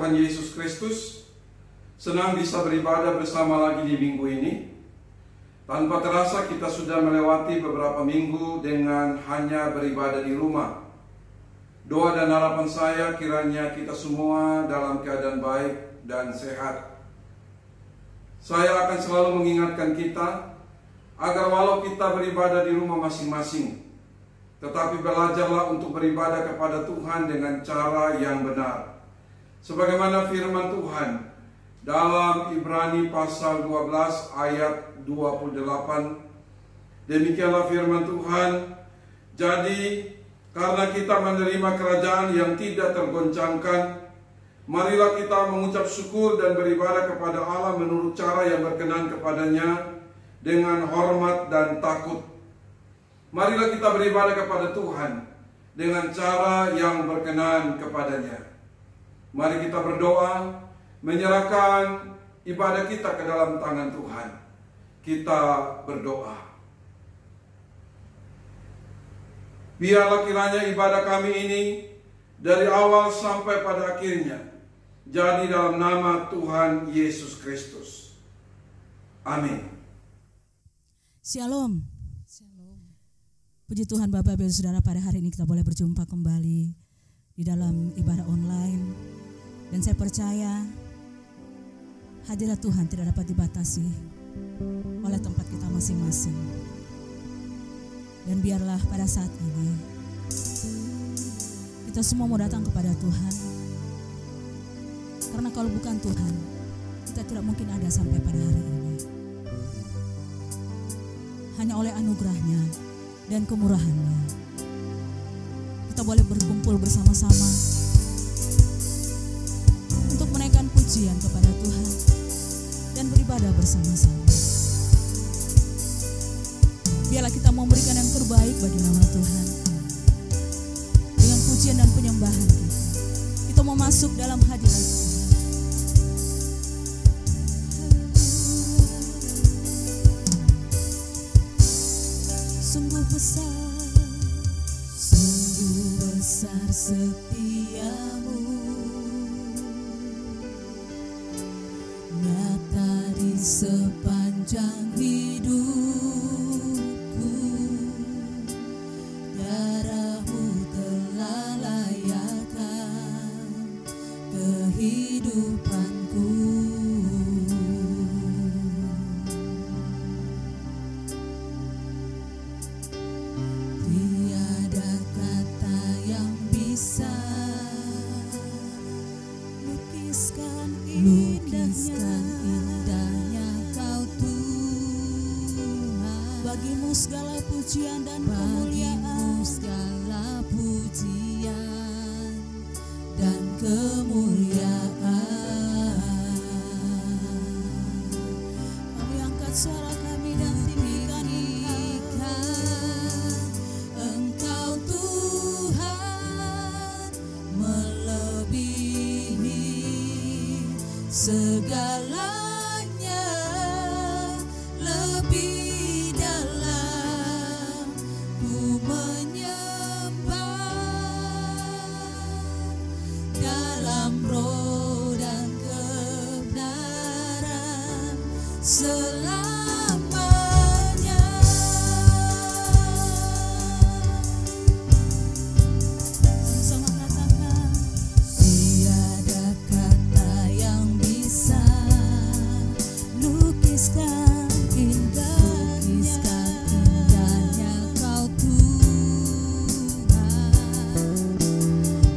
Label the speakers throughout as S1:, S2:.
S1: Tuhan Yesus Kristus. Senang bisa beribadah bersama lagi di minggu ini. Tanpa terasa kita sudah melewati beberapa minggu dengan hanya beribadah di rumah. Doa dan harapan saya kiranya kita semua dalam keadaan baik dan sehat. Saya akan selalu mengingatkan kita agar walau kita beribadah di rumah masing-masing, tetapi belajarlah untuk beribadah kepada Tuhan dengan cara yang benar. Sebagaimana firman Tuhan dalam Ibrani pasal 12 ayat 28, demikianlah firman Tuhan, jadi karena kita menerima kerajaan yang tidak tergoncangkan, marilah kita mengucap syukur dan beribadah kepada Allah menurut cara yang berkenan kepadanya dengan hormat dan takut. Marilah kita beribadah kepada Tuhan dengan cara yang berkenan kepadanya. Mari kita berdoa, menyerahkan ibadah kita ke dalam tangan Tuhan. Kita berdoa. Biarlah kiranya ibadah kami ini dari awal sampai pada akhirnya jadi dalam nama Tuhan Yesus Kristus. Amin.
S2: Shalom. Puji Tuhan Bapak Ibu Saudara, pada hari ini kita boleh berjumpa kembali di dalam ibadah online. Dan saya percaya hadirat Tuhan tidak dapat dibatasi oleh tempat kita masing-masing. Dan biarlah pada saat ini kita semua mau datang kepada Tuhan. Karena kalau bukan Tuhan, kita tidak mungkin ada sampai pada hari ini. Hanya oleh anugerahnya dan kemurahannya kita boleh berkumpul bersama-sama untuk menaikkan pujian kepada Tuhan dan beribadah bersama-sama. Biarlah kita memberikan yang terbaik bagi nama Tuhan. Dengan pujian dan penyembahan kita mau masuk dalam hadirat Tuhan. Sungguh besar setiamu, nyata di sepanjang hidupku. Darahmu telah layakkan kehidupanku. Lukiskan indahnya Kau Tuhan. Bagimu segala pujian dan kemuliaan. Bagimu segala pujian dan kemuliaan. Kami angkat suara kami dan tinggikan Engkau Tuhan melebihi segalanya, lebih dalam ku menyembah dalam roh dan kebenaran selamanya. Sama-sama katakan, tiada kata yang bisa lukiskan indahnya Kau Tuhan.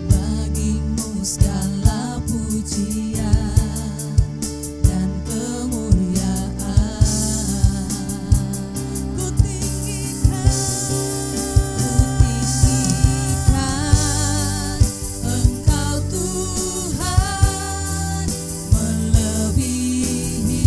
S2: Bagimu segala pujian dan kemuliaan. Ku tinggikan Engkau Tuhan melebihi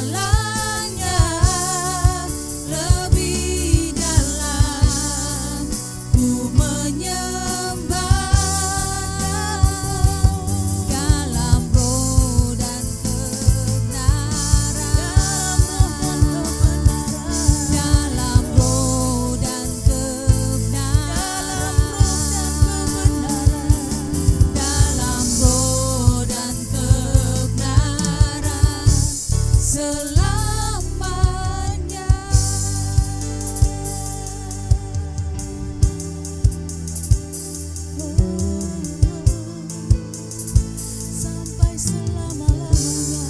S2: segalanya lebih dalam ku menyembah dalam roh dan kebenaran, dalam roh dan kebenaran, dalam roh dan kebenaran selamanya. Sampai selama-lamanya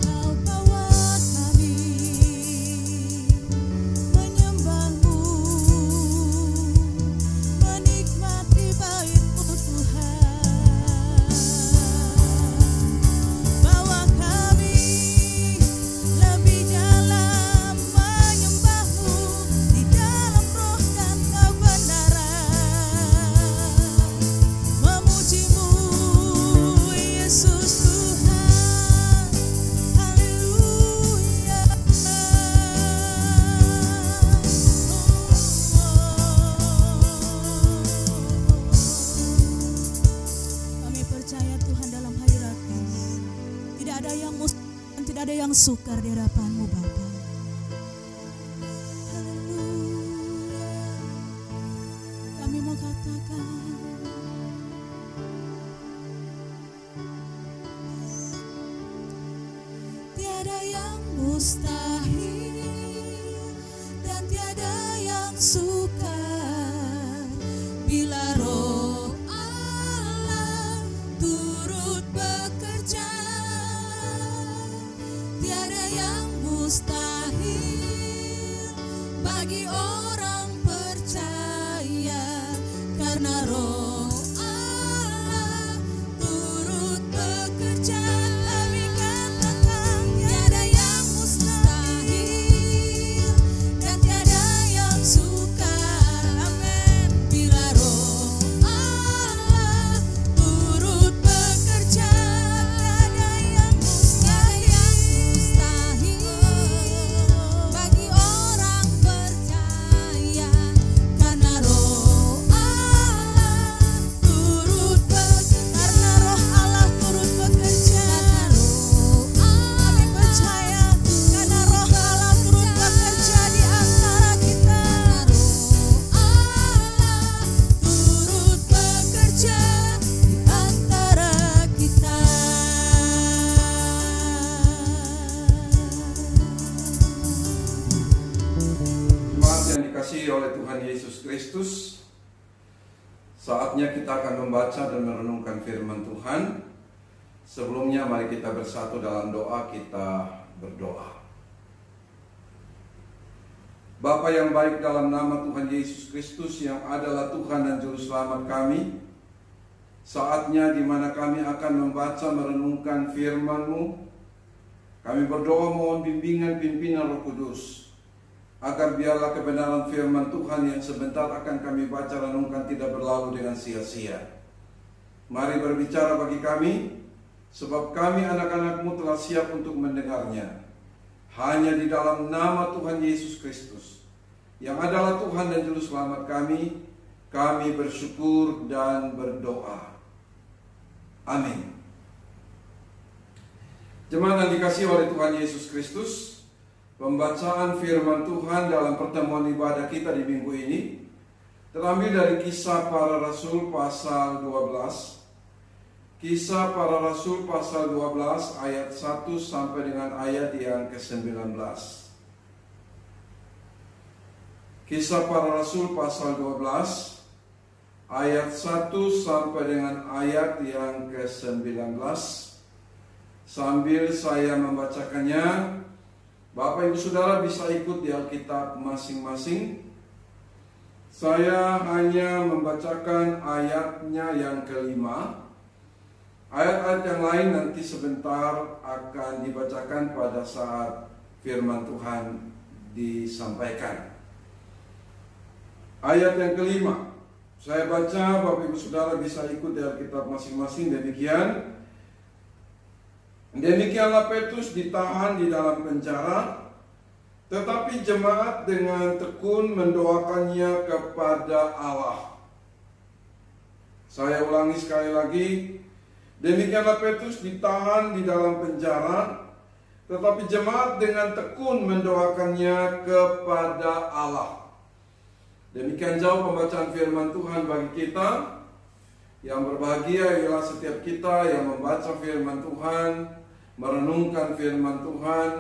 S2: Kau bawa kami menyembah-Mu, menikmati bait-Mu Tuhan. Bawa kami lebih dalam menyembah-Mu di dalam roh dan kebenaran, memuji-Mu Yesus Tuhan. Haleluya. Kami percaya Tuhan dalam hadirat-Mu tidak ada yang mustahil, tidak ada yang sukar di hadapan-Mu Bapa. Haleluya. Kami mau katakan tiada yang mustahil dan tiada yang sukar bila Roh Allah turut bekerja. Tiada yang mustahil bagi orang percaya karena Roh Allah turut bekerja. Kami katakan tiada yang mustahil dan tiada yang sukar. Amin. Bila Roh Allah turut bekerja, tiada yang mustahil bagi orang percaya karena Roh Allah turut bekerja. Karena Roh Allah turut bekerja. Kami percaya karena Roh Allah turut bekerja di antara kita. Allah turut bekerja di antara kita.
S1: Jemaat yang dikasihi oleh Tuhan Yesus Kristus, saatnya kita akan membaca dan merenungkan firman Tuhan. Sebelumnya mari kita bersatu dalam doa, kita berdoa. Bapa yang baik, dalam nama Tuhan Yesus Kristus yang adalah Tuhan dan Juru Selamat kami, saatnya di mana kami akan membaca merenungkan firman-Mu. Kami berdoa mohon bimbingan pimpinan Roh Kudus, agar biarlah kebenaran firman Tuhan yang sebentar akan kami baca renungkan tidak berlalu dengan sia-sia. Mari berbicara bagi kami, sebab kami anak-anak-Mu telah siap untuk mendengarnya. Hanya di dalam nama Tuhan Yesus Kristus, yang adalah Tuhan dan Juru Selamat kami bersyukur dan berdoa. Amin. Jemaat yang dikasihi oleh Tuhan Yesus Kristus, pembacaan firman Tuhan dalam pertemuan ibadah kita di minggu ini terambil dari Kisah Para Rasul pasal 12. Kisah Para Rasul pasal 12 ayat 1 sampai dengan ayat yang ke-19. Kisah Para Rasul pasal 12 ayat 1 sampai dengan ayat yang ke-19. Sambil saya membacakannya, Bapak Ibu Saudara bisa ikut di Alkitab masing-masing. Saya hanya membacakan ayatnya yang kelima. Ayat-ayat yang lain nanti sebentar akan dibacakan pada saat firman Tuhan disampaikan. Ayat yang kelima, saya baca, Bapak Ibu Saudara bisa ikut di Alkitab masing-masing. Demikian, Demikianlah Petrus ditahan di dalam penjara, tetapi jemaat dengan tekun mendoakannya kepada Allah. Saya ulangi sekali lagi. Demikianlah Petrus ditahan di dalam penjara, tetapi jemaat dengan tekun mendoakannya kepada Allah. Demikian jauh pembacaan firman Tuhan bagi kita. Yang berbahagia ialah setiap kita yang membaca firman Tuhan, merenungkan firman Tuhan,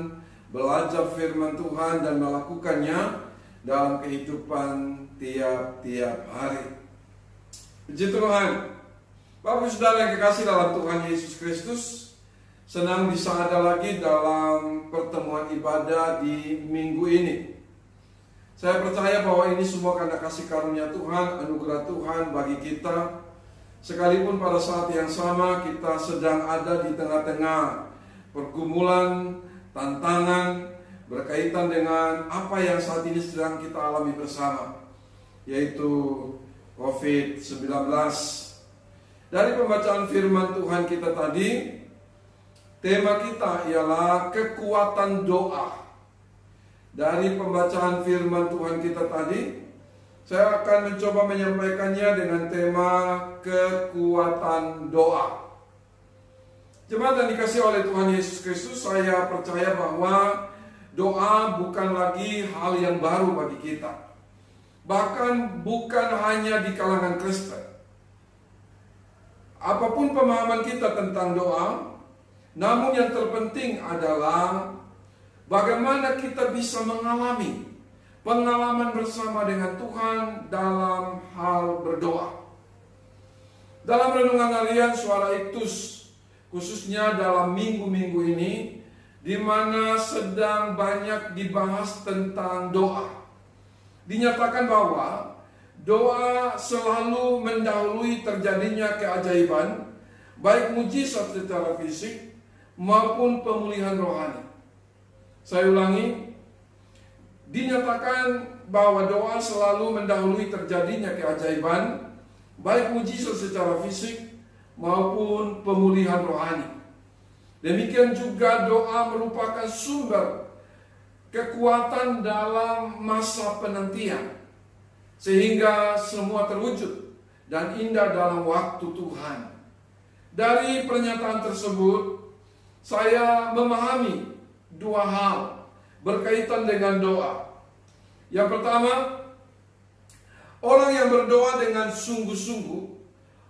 S1: belajar firman Tuhan dan melakukannya dalam kehidupan tiap-tiap hari. Puji Tuhan. Bapak Saudara yang kekasih dalam Tuhan Yesus Kristus, senang bisa ada lagi dalam pertemuan ibadah di minggu ini. Saya percaya bahwa ini semua karena kasih karunia Tuhan, anugerah Tuhan bagi kita. Sekalipun pada saat yang sama kita sedang ada di tengah-tengah pergumulan, tantangan berkaitan dengan apa yang saat ini sedang kita alami bersama, yaitu COVID-19. Dari pembacaan firman Tuhan kita tadi, tema kita ialah kekuatan doa. Dari pembacaan firman Tuhan kita tadi, saya akan mencoba menyampaikannya dengan tema kekuatan doa. Jemaat yang dikasihi oleh Tuhan Yesus Kristus, saya percaya bahwa doa bukan lagi hal yang baru bagi kita. Bahkan bukan hanya di kalangan Kristen. Apapun pemahaman kita tentang doa, namun yang terpenting adalah bagaimana kita bisa mengalami pengalaman bersama dengan Tuhan dalam hal berdoa. Dalam renungan harian Suara Iktus, khususnya dalam minggu-minggu ini, di mana sedang banyak dibahas tentang doa, dinyatakan bahwa doa selalu mendahului terjadinya keajaiban, baik mujizat secara fisik maupun pemulihan rohani. Saya ulangi, dinyatakan bahwa doa selalu mendahului terjadinya keajaiban, baik mujizat secara fisik maupun pemulihan rohani. Demikian juga doa merupakan sumber kekuatan dalam masa penantian, sehingga semua terwujud dan indah dalam waktu Tuhan. Dari pernyataan tersebut, saya memahami dua hal berkaitan dengan doa. Yang pertama, orang yang berdoa dengan sungguh-sungguh,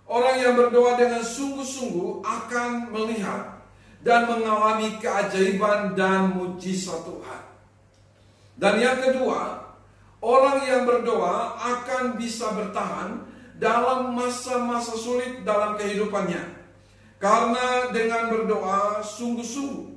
S1: orang yang berdoa dengan sungguh-sungguh akan melihat dan mengalami keajaiban dan mujizat Tuhan. Dan yang kedua, orang yang berdoa akan bisa bertahan dalam masa-masa sulit dalam kehidupannya. Karena dengan berdoa sungguh-sungguh,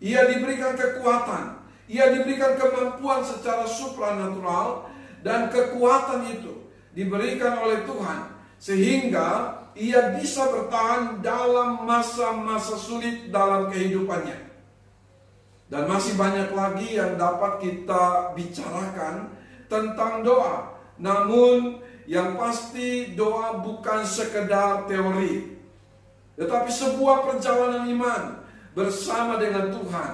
S1: ia diberikan kekuatan, ia diberikan kemampuan secara supranatural, dan kekuatan itu diberikan oleh Tuhan, sehingga ia bisa bertahan dalam masa-masa sulit dalam kehidupannya. Dan masih banyak lagi yang dapat kita bicarakan tentang doa. Namun yang pasti doa bukan sekedar teori, tetapi sebuah perjalanan iman bersama dengan Tuhan.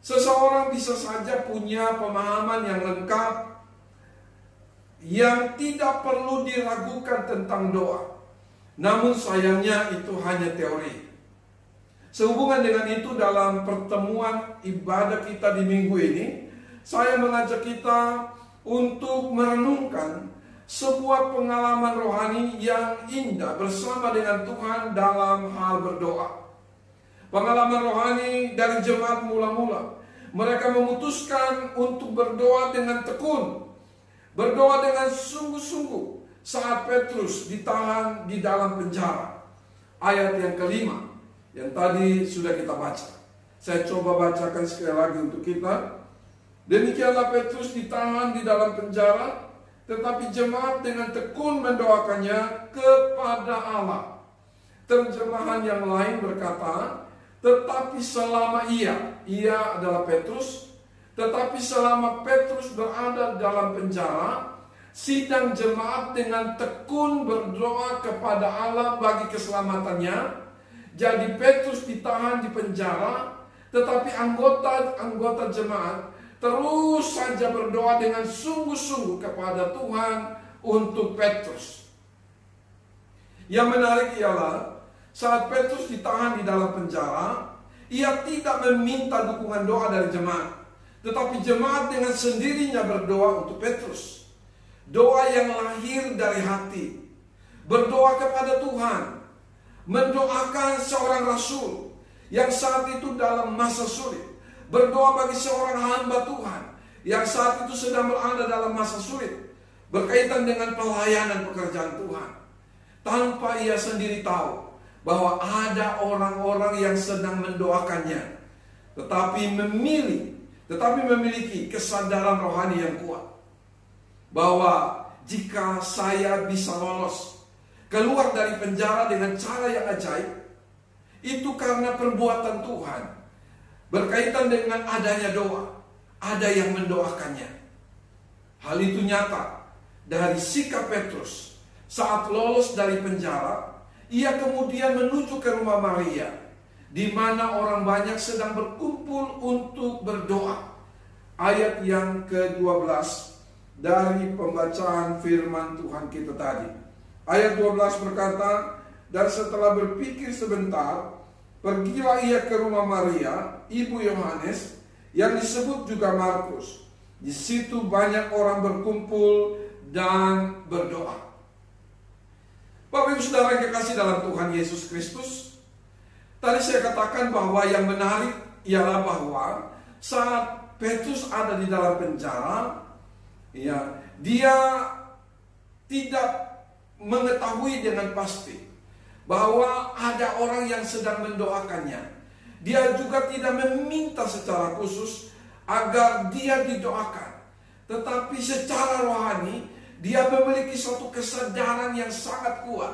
S1: Seseorang bisa saja punya pemahaman yang lengkap, yang tidak perlu diragukan tentang doa. Namun sayangnya itu hanya teori. Sehubungan dengan itu, dalam pertemuan ibadah kita di minggu ini, saya mengajak kita untuk merenungkan sebuah pengalaman rohani yang indah bersama dengan Tuhan dalam hal berdoa. Pengalaman rohani dari jemaat mula-mula. Mereka memutuskan untuk berdoa dengan tekun, berdoa dengan sungguh-sungguh saat Petrus ditahan di dalam penjara. Ayat yang kelima yang tadi sudah kita baca. Saya coba bacakan sekali lagi untuk kita. Demikianlah Petrus ditahan di dalam penjara, tetapi jemaat dengan tekun mendoakannya kepada Allah. Terjemahan yang lain berkata, tetapi selama ia adalah Petrus, tetapi selama Petrus berada dalam penjara, sidang jemaat dengan tekun berdoa kepada Allah bagi keselamatannya. Jadi Petrus ditahan di penjara, tetapi anggota jemaat terus saja berdoa dengan sungguh-sungguh kepada Tuhan untuk Petrus. Yang menarik ialah saat Petrus ditahan di dalam penjara, ia tidak meminta dukungan doa dari jemaat, tetapi jemaat dengan sendirinya berdoa untuk Petrus. Doa yang lahir dari hati, berdoa kepada Tuhan, mendoakan seorang rasul yang saat itu dalam masa sulit, berdoa bagi seorang hamba Tuhan yang saat itu sedang berada dalam masa sulit berkaitan dengan pelayanan pekerjaan Tuhan, tanpa ia sendiri tahu bahwa ada orang-orang yang sedang mendoakannya, tetapi memiliki kesadaran rohani yang kuat bahwa jika saya bisa lolos keluar dari penjara dengan cara yang ajaib, itu karena perbuatan Tuhan berkaitan dengan adanya doa, ada yang mendoakannya. Hal itu nyata dari sikap Petrus saat lolos dari penjara. Ia kemudian menuju ke rumah Maria, di mana orang banyak sedang berkumpul untuk berdoa. Ayat yang ke-12 dari pembacaan firman Tuhan kita tadi. Ayat 12 berkata, dan setelah berpikir sebentar, pergilah ia ke rumah Maria, ibu Yohanes, yang disebut juga Markus. Di situ banyak orang berkumpul dan berdoa. Bapak Ibu Saudara yang kekasih dalam Tuhan Yesus Kristus, tadi saya katakan bahwa yang menarik ialah bahwa saat Petrus ada di dalam penjara, ya, dia tidak mengetahui dengan pasti bahwa ada orang yang sedang mendoakannya. Dia juga tidak meminta secara khusus agar dia didoakan, tetapi secara rohani dia memiliki suatu kesadaran yang sangat kuat.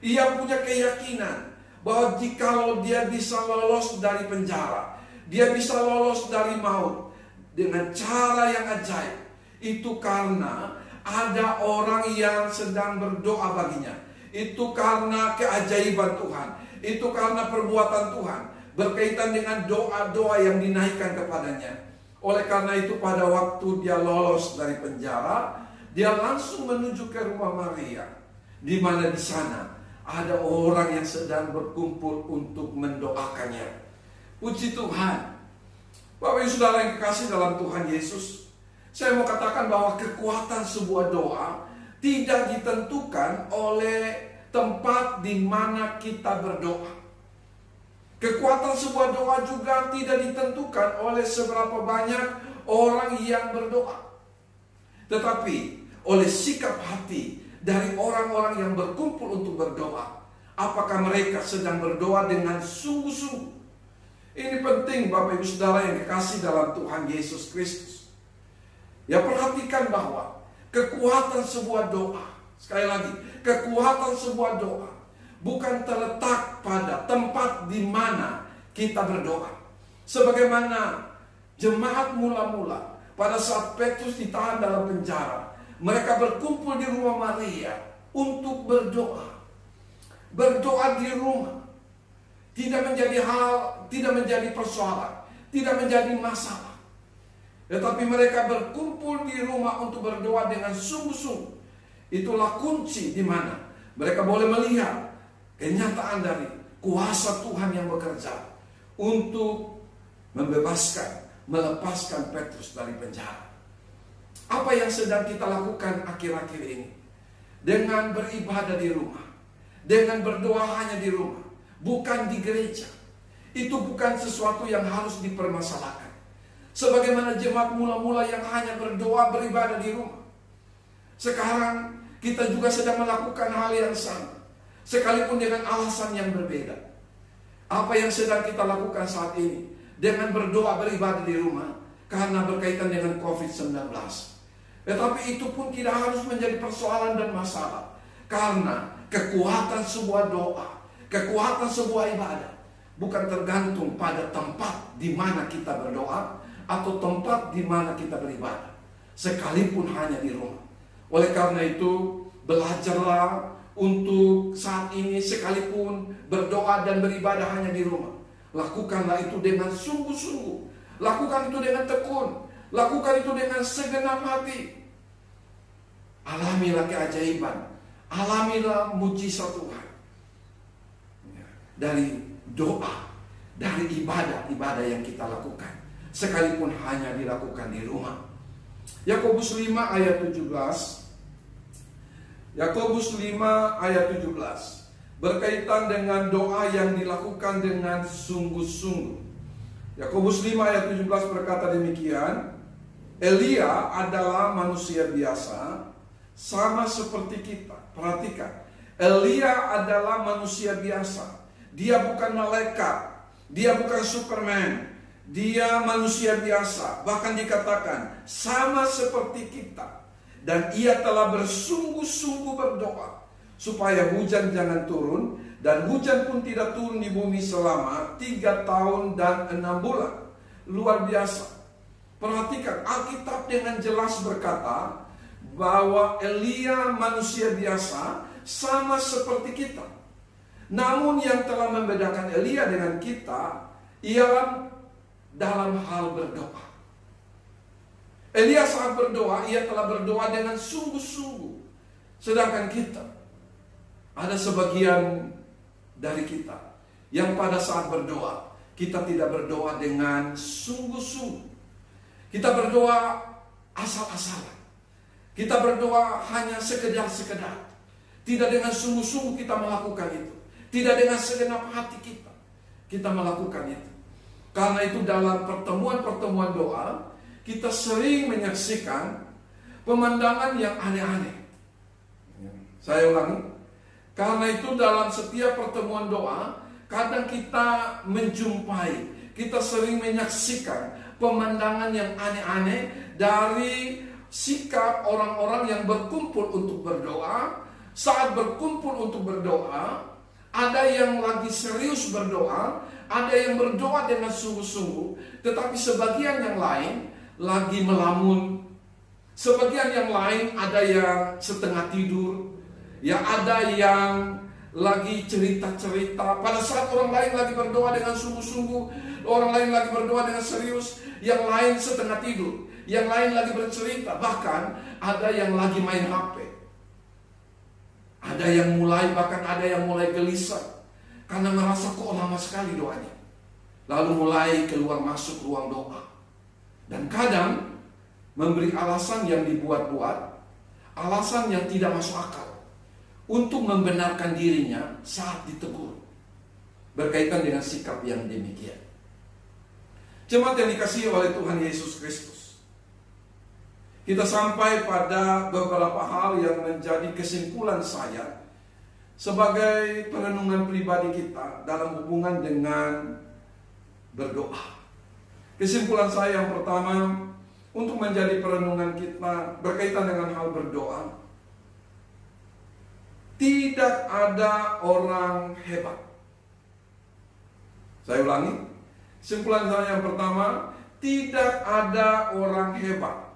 S1: Ia punya keyakinan bahwa jikalau dia bisa lolos dari penjara, dia bisa lolos dari maut dengan cara yang ajaib, itu karena ada orang yang sedang berdoa baginya. Itu karena keajaiban Tuhan, itu karena perbuatan Tuhan berkaitan dengan doa-doa yang dinaikkan kepadanya. Oleh karena itu pada waktu dia lolos dari penjara, dia langsung menuju ke rumah Maria, di mana di sana ada orang yang sedang berkumpul untuk mendoakannya. Puji Tuhan. Bapak Ibu Saudara yang kekasih dalam Tuhan Yesus, saya mau katakan bahwa kekuatan sebuah doa tidak ditentukan oleh tempat di mana kita berdoa. Kekuatan sebuah doa juga tidak ditentukan oleh seberapa banyak orang yang berdoa, tetapi oleh sikap hati dari orang-orang yang berkumpul untuk berdoa. Apakah mereka sedang berdoa dengan sungguh-sungguh? Ini penting Bapak Ibu Saudara yang dikasih dalam Tuhan Yesus Kristus. Ya, perhatikan bahwa kekuatan sebuah doa, sekali lagi, kekuatan sebuah doa bukan terletak pada tempat di mana kita berdoa. Sebagaimana jemaat mula-mula pada saat Petrus ditahan dalam penjara, mereka berkumpul di rumah Maria untuk berdoa. Berdoa di rumah tidak menjadi persoalan, tidak menjadi masalah. Tetapi mereka berkumpul di rumah untuk berdoa dengan sungguh-sungguh. Itulah kunci di mana mereka boleh melihat kenyataan dari kuasa Tuhan yang bekerja untuk melepaskan Petrus dari penjara. Apa yang sedang kita lakukan akhir-akhir ini? Dengan beribadah di rumah, dengan berdoa hanya di rumah, bukan di gereja. Itu bukan sesuatu yang harus dipermasalahkan. Sebagaimana jemaat mula-mula yang hanya berdoa beribadah di rumah. Sekarang kita juga sedang melakukan hal yang sama, sekalipun dengan alasan yang berbeda. Apa yang sedang kita lakukan saat ini dengan berdoa beribadah di rumah karena berkaitan dengan COVID-19. Tetapi itu pun tidak harus menjadi persoalan dan masalah, karena kekuatan sebuah doa, kekuatan sebuah ibadah bukan tergantung pada tempat di mana kita berdoa atau tempat di mana kita beribadah, sekalipun hanya di rumah. Oleh karena itu, belajarlah untuk saat ini sekalipun berdoa dan beribadah hanya di rumah. Lakukanlah itu dengan sungguh-sungguh. Lakukan itu dengan tekun. Lakukan itu dengan segenap hati. Alamilah keajaiban. Alamilah mujizat Tuhan. Dari doa, dari ibadah-ibadah yang kita lakukan, sekalipun hanya dilakukan di rumah. Yakobus 5 ayat 17. Yakobus 5 ayat 17 berkaitan dengan doa yang dilakukan dengan sungguh-sungguh. Yakobus 5 ayat 17 berkata demikian, Elia adalah manusia biasa sama seperti kita. Perhatikan, Elia adalah manusia biasa. Dia bukan malaikat, dia bukan Superman, dia manusia biasa. Bahkan dikatakan sama seperti kita. Dan ia telah bersungguh-sungguh berdoa supaya hujan jangan turun, dan hujan pun tidak turun di bumi selama 3 tahun dan 6 bulan. Luar biasa. Perhatikan, Alkitab dengan jelas berkata bahwa Elia manusia biasa sama seperti kita. Namun yang telah membedakan Elia dengan kita ialah dalam hal berdoa. Elia saat berdoa, ia telah berdoa dengan sungguh-sungguh. Sedangkan kita, ada sebagian dari kita yang pada saat berdoa, kita tidak berdoa dengan sungguh-sungguh. Kita berdoa asal-asalan. Kita berdoa hanya sekedar-sekedar. Tidak dengan sungguh-sungguh kita melakukan itu. Tidak dengan segenap hati kita. Kita melakukan itu. Karena itu dalam pertemuan-pertemuan doa, kita sering menyaksikan pemandangan yang aneh-aneh. Saya ulangi. Karena itu dalam setiap pertemuan doa, kadang kita menjumpai, kita sering menyaksikan pemandangan yang aneh-aneh dari sikap orang-orang yang berkumpul untuk berdoa. Saat berkumpul untuk berdoa, ada yang lagi serius berdoa, ada yang berdoa dengan sungguh-sungguh, tetapi sebagian yang lain lagi melamun. Sebagian yang lain ada yang setengah tidur, ya ada yang lagi cerita-cerita. Pada saat orang lain lagi berdoa dengan sungguh-sungguh, orang lain lagi berdoa dengan serius, yang lain setengah tidur, yang lain lagi bercerita. Bahkan ada yang lagi main HP. Ada yang bahkan ada yang mulai gelisah karena merasa kok lama sekali doanya. Lalu mulai keluar masuk ruang doa. Dan kadang memberi alasan yang dibuat-buat, alasan yang tidak masuk akal, untuk membenarkan dirinya saat ditegur. Berkaitan dengan sikap yang demikian. Jemaat yang dikasihi oleh Tuhan Yesus Kristus, kita sampai pada beberapa hal yang menjadi kesimpulan saya sebagai perenungan pribadi kita dalam hubungan dengan berdoa. Kesimpulan saya yang pertama untuk menjadi perenungan kita berkaitan dengan hal berdoa. Tidak ada orang hebat. Saya ulangi. Kesimpulan saya yang pertama, tidak ada orang hebat.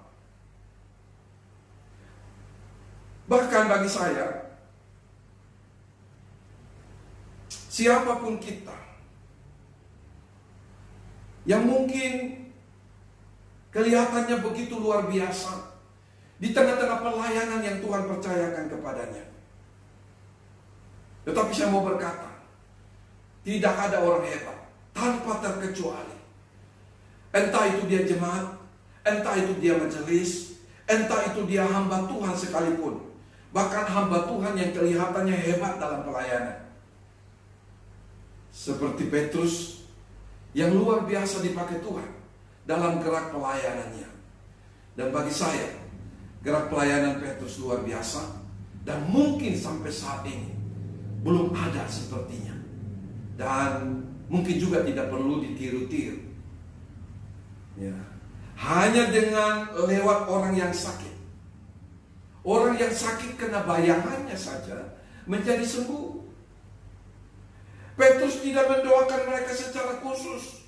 S1: Bahkan bagi saya, siapapun kita yang mungkin kelihatannya begitu luar biasa di tengah-tengah pelayanan yang Tuhan percayakan kepadanya, tetapi saya mau berkata, tidak ada orang hebat tanpa terkecuali. Entah itu dia jemaat, entah itu dia majelis, entah itu dia hamba Tuhan sekalipun. Bahkan hamba Tuhan yang kelihatannya hebat dalam pelayanan, seperti Petrus yang luar biasa dipakai Tuhan dalam gerak pelayanannya. Dan bagi saya, gerak pelayanan Petrus luar biasa, dan mungkin sampai saat ini belum ada sepertinya. Dan mungkin juga tidak perlu ditiru-tiru. Ya. Hanya dengan lewat orang yang sakit. Orang yang sakit kena bayangannya saja menjadi sembuh. Petrus tidak mendoakan mereka secara khusus.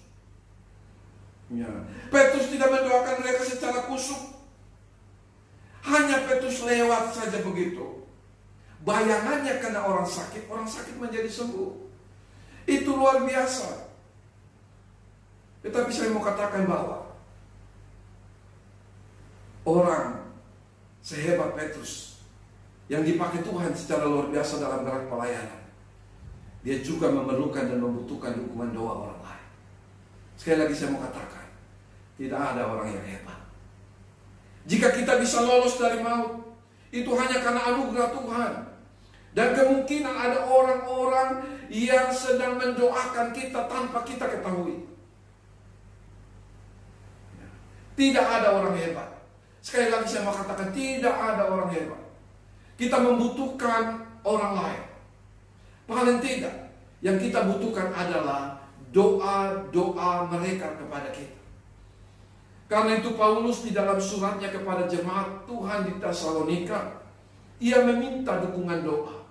S1: Ya. Petrus tidak mendoakan mereka secara khusus. Hanya Petrus lewat saja begitu. bayangannya kena orang sakit menjadi sembuh. Itu luar biasa. Tetapi saya mau katakan bahwa orang sehebat Petrus yang dipakai Tuhan secara luar biasa dalam gerak pelayanan, dia juga memerlukan dan membutuhkan dukungan doa orang lain. Sekali lagi saya mau katakan, tidak ada orang yang hebat. Jika kita bisa lolos dari maut, itu hanya karena anugerah Tuhan. Dan kemungkinan ada orang-orang yang sedang mendoakan kita tanpa kita ketahui. Tidak ada orang hebat. Sekali lagi saya mau katakan, tidak ada orang hebat. Kita membutuhkan orang lain. Paling tidak, yang kita butuhkan adalah doa-doa mereka kepada kita. Karena itu Paulus di dalam suratnya kepada jemaat Tuhan di Tesalonika, ia meminta dukungan doa.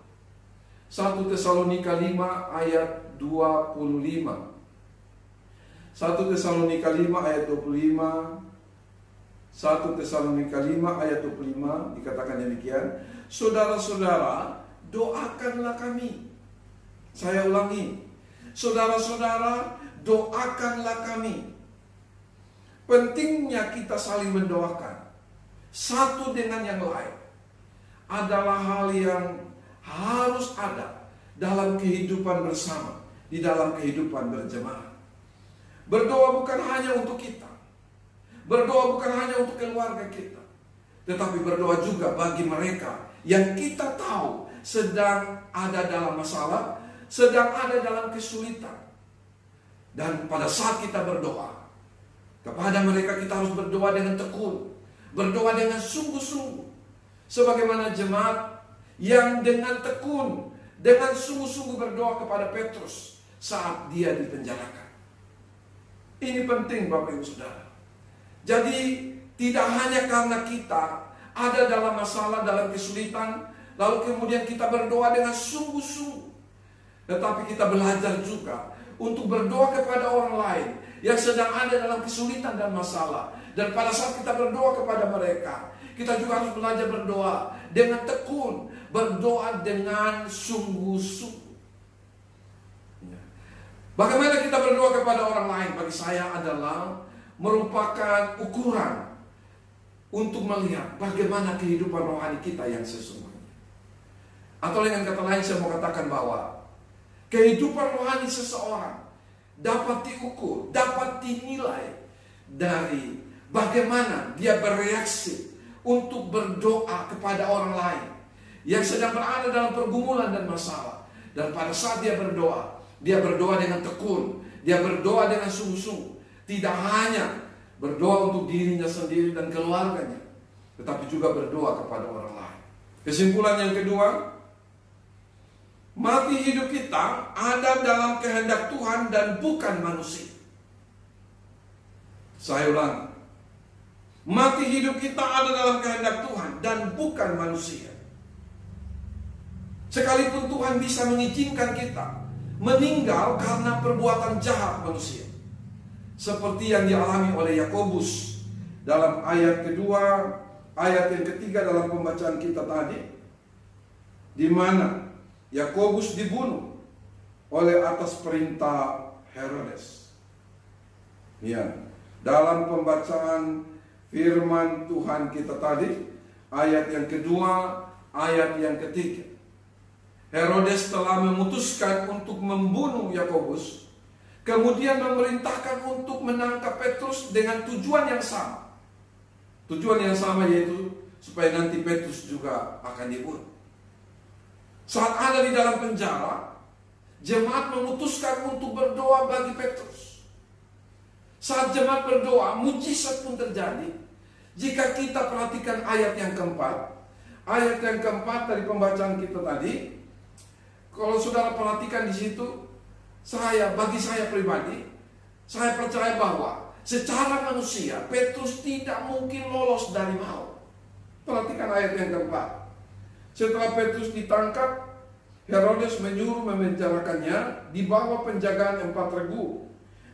S1: 1 Tesalonika 5 ayat 25. 1 Tesalonika 5 ayat 25. 1 Tesalonika 5 ayat 25 dikatakan demikian, saudara-saudara, doakanlah kami. Saya ulangi, saudara-saudara, doakanlah kami. Pentingnya kita saling mendoakan satu dengan yang lain adalah hal yang harus ada dalam kehidupan bersama, di dalam kehidupan berjemaah. Berdoa bukan hanya untuk kita, berdoa bukan hanya untuk keluarga kita, tetapi berdoa juga bagi mereka yang kita tahu sedang ada dalam masalah, sedang ada dalam kesulitan. Dan pada saat kita berdoa kepada mereka, kita harus berdoa dengan tekun, berdoa dengan sungguh-sungguh, sebagaimana jemaat yang dengan tekun, dengan sungguh-sungguh berdoa kepada Petrus saat dia dipenjarakan. Ini penting Bapak Ibu Saudara. Jadi tidak hanya karena kita ada dalam masalah, dalam kesulitan, lalu kemudian kita berdoa dengan sungguh-sungguh, tetapi kita belajar juga untuk berdoa kepada orang lain yang sedang ada dalam kesulitan dan masalah. Dan pada saat kita berdoa kepada mereka, kita juga harus belajar berdoa dengan tekun, berdoa dengan sungguh-sungguh. Bagaimana kita berdoa kepada orang lain, bagi saya adalah merupakan ukuran untuk melihat bagaimana kehidupan rohani kita yang sesungguhnya. Atau dengan kata lain, saya mau katakan bahwa kehidupan rohani seseorang dapat diukur, dapat dinilai dari bagaimana dia bereaksi untuk berdoa kepada orang lain yang sedang berada dalam pergumulan dan masalah. Dan pada saat dia berdoa dengan tekun, dia berdoa dengan sungguh-sungguh. Tidak hanya berdoa untuk dirinya sendiri dan keluarganya, tetapi juga berdoa kepada orang lain. Kesimpulan yang kedua, mati hidup kita ada dalam kehendak Tuhan dan bukan manusia. Saya ulangi, mati hidup kita ada dalam kehendak Tuhan dan bukan manusia. Sekalipun Tuhan bisa mengizinkan kita meninggal karena perbuatan jahat manusia, seperti yang dialami oleh Yakobus dalam ayat kedua, ayat yang ketiga dalam pembacaan kita tadi, di mana Yakobus dibunuh oleh atas perintah Herodes. Ya, dalam pembacaan firman Tuhan kita tadi, ayat yang kedua, ayat yang ketiga, Herodes telah memutuskan untuk membunuh Yakobus, kemudian memerintahkan untuk menangkap Petrus dengan tujuan yang sama. Tujuan yang sama yaitu supaya nanti Petrus juga akan dibunuh. Saat ada di dalam penjara, jemaat memutuskan untuk berdoa bagi Petrus. Saat jemaat berdoa, mujizat pun terjadi. Jika kita perhatikan ayat yang keempat dari pembacaan kita tadi, kalau saudara perhatikan di situ, bagi saya pribadi, saya percaya bahwa secara manusia Petrus tidak mungkin lolos dari maut. Perhatikan ayat yang keempat. Setelah Petrus ditangkap, Herodes menyuruh memenjarakannya di bawah penjagaan 4 regu,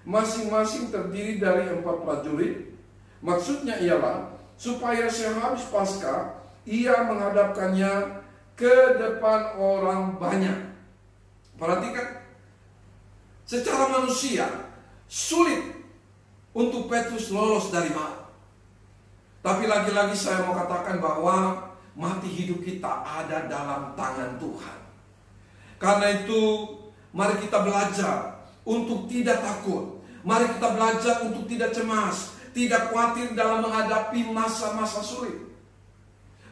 S1: masing-masing terdiri dari 4 prajurit. Maksudnya ialah supaya sehabis Paskah ia menghadapkannya ke depan orang banyak. Perhatikan, secara manusia sulit untuk Petrus lolos dari maut. Tapi lagi-lagi saya mau katakan bahwa mati hidup kita ada dalam tangan Tuhan. Karena itu mari kita belajar untuk tidak takut. Mari kita belajar untuk tidak cemas, tidak khawatir dalam menghadapi masa-masa sulit.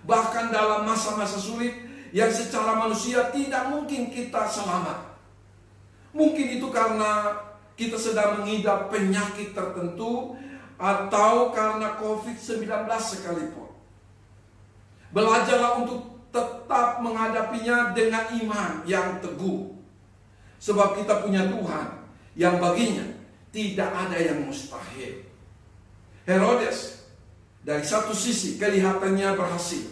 S1: Bahkan dalam masa-masa sulit yang secara manusia tidak mungkin kita selamat. Mungkin itu karena kita sedang mengidap penyakit tertentu atau karena COVID-19 sekalipun. Belajarlah untuk tetap menghadapinya dengan iman yang teguh. Sebab kita punya Tuhan yang baginya tidak ada yang mustahil. Herodes dari satu sisi kelihatannya berhasil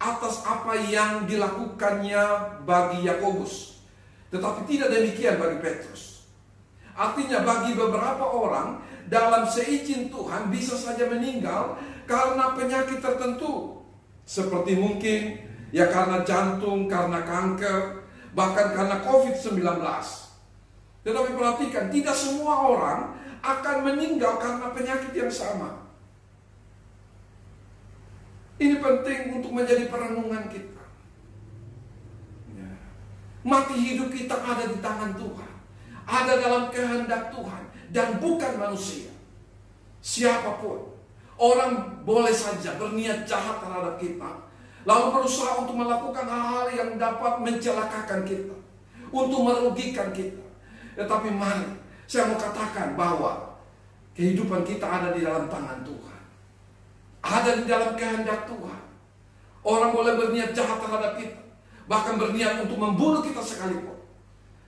S1: atas apa yang dilakukannya bagi Yakobus, tetapi tidak demikian bagi Petrus. Artinya bagi beberapa orang dalam seizin Tuhan bisa saja meninggal karena penyakit tertentu, seperti mungkin ya karena jantung, karena kanker, bahkan karena COVID-19. Tetapi perhatikan, tidak semua orang akan meninggal karena penyakit yang sama. Ini penting untuk menjadi perenungan kita. Mati hidup kita ada di tangan Tuhan, ada dalam kehendak Tuhan, dan bukan manusia. Siapapun, orang boleh saja berniat jahat terhadap kita, lalu berusaha untuk melakukan hal-hal yang dapat mencelakakan kita, untuk merugikan kita. Tetapi mari, saya mau katakan bahwa kehidupan kita ada di dalam tangan Tuhan, ada di dalam kehendak Tuhan. Orang boleh berniat jahat terhadap kita, bahkan berniat untuk membunuh kita sekalipun.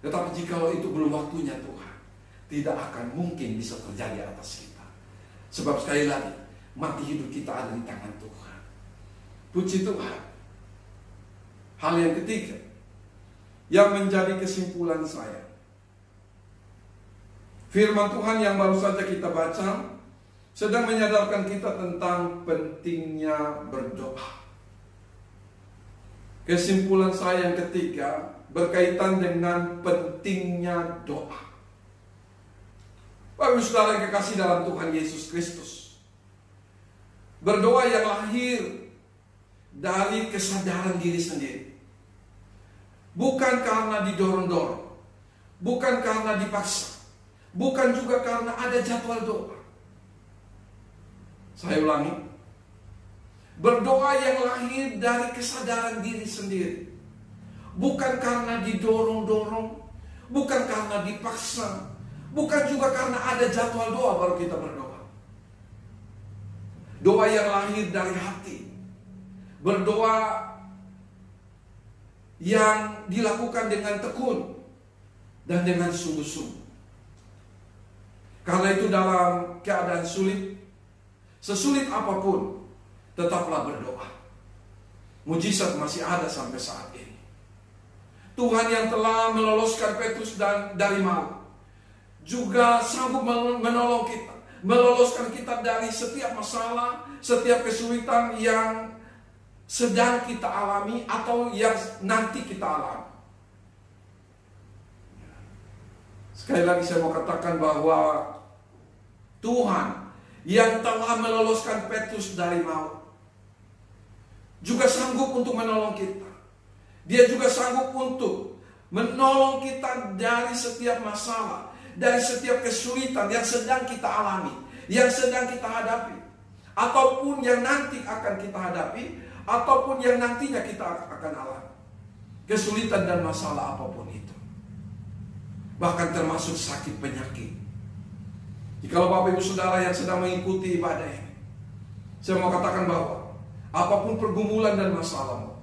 S1: Tetapi jikalau itu belum waktunya Tuhan, tidak akan mungkin bisa terjadi atas kita. Sebab sekali lagi, mati hidup kita ada di tangan Tuhan. Puji Tuhan. Hal yang ketiga yang menjadi kesimpulan saya, firman Tuhan yang baru saja kita baca sedang menyadarkan kita tentang pentingnya berdoa. Kesimpulan saya yang ketiga berkaitan dengan pentingnya doa. Bapak saudara yang kekasih dalam Tuhan Yesus Kristus, berdoa yang lahir dari kesadaran diri sendiri, bukan karena didorong-dorong, bukan karena dipaksa, bukan juga karena ada jadwal doa. Saya ulangi, berdoa yang lahir dari kesadaran diri sendiri, bukan karena didorong-dorong, bukan karena dipaksa, bukan juga karena ada jadwal doa baru kita berdoa. Doa yang lahir dari hati, berdoa yang dilakukan dengan tekun dan dengan sungguh-sungguh. Karena itu dalam keadaan sulit, sesulit apapun, tetaplah berdoa. Mujizat masih ada sampai saat ini. Tuhan yang telah meloloskan Petrus dari maut juga sanggup menolong kita, meloloskan kita dari setiap masalah, setiap kesulitan yang sedang kita alami atau yang nanti kita alami. Sekali lagi saya mau katakan bahwa Tuhan yang telah meloloskan Petrus dari maut juga sanggup untuk menolong kita. Dia juga sanggup untuk menolong kita dari setiap masalah, dari setiap kesulitan yang sedang kita alami, yang sedang kita hadapi, ataupun yang nanti akan kita hadapi, ataupun yang nantinya kita akan alami. Kesulitan dan masalah apapun itu, bahkan termasuk sakit penyakit. Jikalau Bapak Ibu Saudara yang sedang mengikuti ibadah ini, saya mau katakan bahwa apapun pergumulan dan masalahmu,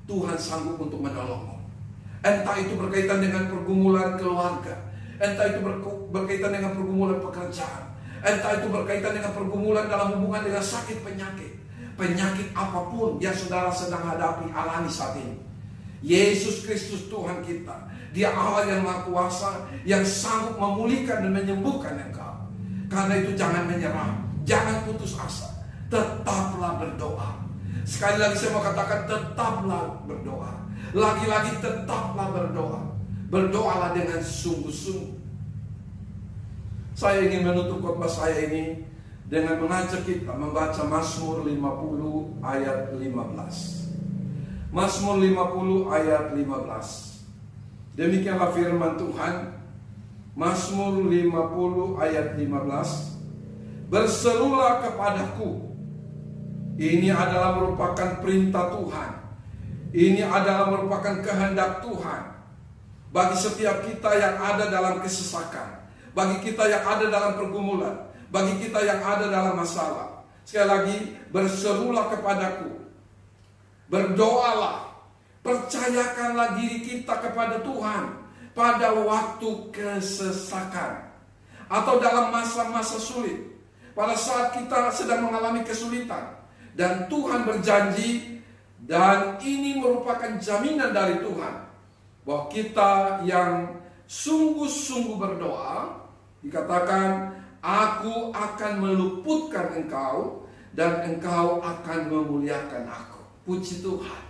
S1: Tuhan sanggup untuk menolongmu. Entah itu berkaitan dengan pergumulan keluarga, entah itu berkaitan dengan pergumulan pekerjaan, entah itu berkaitan dengan pergumulan dalam hubungan dengan sakit penyakit. Penyakit apapun yang saudara sedang hadapi, alami saat ini, Yesus Kristus Tuhan kita, Dia Allah yang Maha Kuasa, yang sanggup memulihkan dan menyembuhkan engkau. Karena itu jangan menyerah, jangan putus asa, tetaplah berdoa. Sekali lagi saya mau katakan, tetaplah berdoa. Lagi-lagi tetaplah berdoa. Berdoalah dengan sungguh-sungguh. Saya ingin menutup khotbah saya ini dengan mengajak kita membaca Mazmur 50 ayat 15. Mazmur 50 ayat 15. Demikianlah firman Tuhan. Mazmur 50 ayat 15. Berserulah kepadaku. Ini adalah merupakan perintah Tuhan. Ini adalah merupakan kehendak Tuhan bagi setiap kita yang ada dalam kesesakan, bagi kita yang ada dalam pergumulan, bagi kita yang ada dalam masalah. Sekali lagi, berserulah kepadaku. Berdoalah. Percayakanlah diri kita kepada Tuhan pada waktu kesesakan atau dalam masa-masa sulit, pada saat kita sedang mengalami kesulitan. Dan Tuhan berjanji, dan ini merupakan jaminan dari Tuhan, bahwa kita yang sungguh-sungguh berdoa, dikatakan, aku akan meluputkan engkau, dan engkau akan memuliakan aku. Puji Tuhan.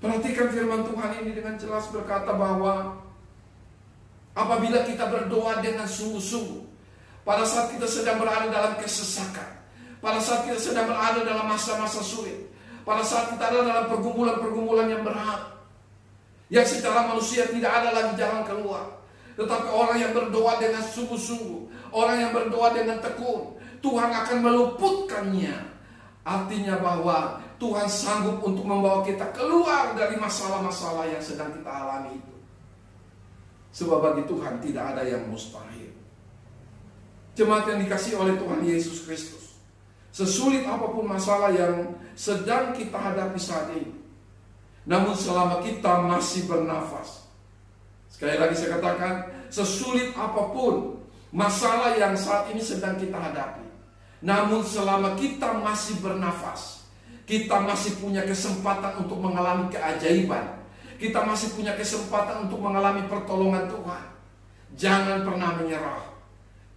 S1: Perhatikan firman Tuhan ini dengan jelas berkata bahwa apabila kita berdoa dengan sungguh-sungguh, pada saat kita sedang berada dalam kesesakan, pada saat kita sedang berada dalam masa-masa sulit, pada saat kita ada dalam pergumulan-pergumulan yang berat, yang secara manusia tidak ada lagi jalan keluar, tetapi orang yang berdoa dengan sungguh-sungguh, orang yang berdoa dengan tekun, Tuhan akan meluputkannya. Artinya bahwa Tuhan sanggup untuk membawa kita keluar dari masalah-masalah yang sedang kita alami itu. Sebab bagi Tuhan tidak ada yang mustahil. Jemaat yang dikasihi oleh Tuhan Yesus Kristus, sesulit apapun masalah yang sedang kita hadapi saat ini, namun selama kita masih bernafas, sekali lagi saya katakan, sesulit apapun masalah yang saat ini sedang kita hadapi, namun selama kita masih bernafas, kita masih punya kesempatan untuk mengalami keajaiban. Kita masih punya kesempatan untuk mengalami pertolongan Tuhan. Jangan pernah menyerah.